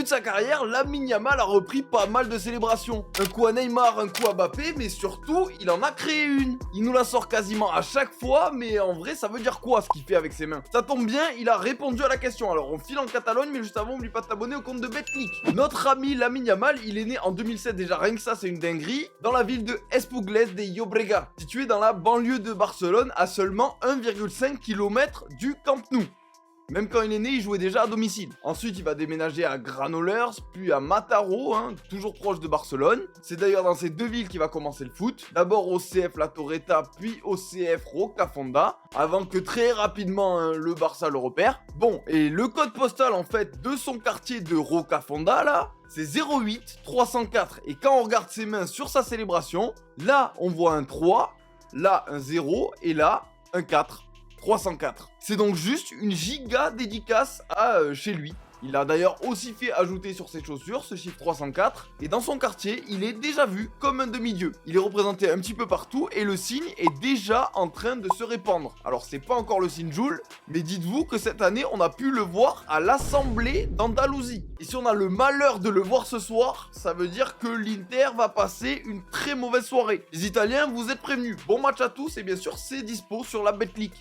de sa carrière, Lamine Yamal a repris pas mal de célébrations. Un coup à Neymar, un coup à Mbappé, mais surtout, il en a créé une. Il nous la sort quasiment à chaque fois, mais en vrai, ça veut dire quoi ce qu'il fait avec ses mains? Ça tombe bien, il a répondu à la question. Alors, on file en Catalogne, mais juste avant, n'oublie pas de t'abonner au compte de Betclic. Notre ami Lamine Yamal, il est né en 2007, déjà rien que ça, c'est une dinguerie, dans la ville de Esplugues de Llobregat, située dans la banlieue de Barcelone, à seulement 1,5 km du Camp Nou. Même quand il est né, il jouait déjà à domicile. Ensuite, il va déménager à Granollers, puis à Mataró, toujours proche de Barcelone. C'est d'ailleurs dans ces deux villes qu'il va commencer le foot. D'abord au CF La Torreta, puis au CF Rocafonda, avant que très rapidement le Barça le repère. Bon, et le code postal en fait de son quartier de Rocafonda là, c'est 08 304. Et quand on regarde ses mains sur sa célébration, là on voit un 3, là un 0 et là un 4. 304. C'est donc juste une giga dédicace à chez lui. Il a d'ailleurs aussi fait ajouter sur ses chaussures ce chiffre 304, et dans son quartier, il est déjà vu comme un demi-dieu. Il est représenté un petit peu partout, et le signe est déjà en train de se répandre. Alors c'est pas encore le signe Joule, mais dites-vous que cette année, on a pu le voir à l'Assemblée d'Andalousie. Et si on a le malheur de le voir ce soir, ça veut dire que l'Inter va passer une très mauvaise soirée. Les Italiens, vous êtes prévenus. Bon match à tous, et bien sûr, c'est dispo sur la Betclic.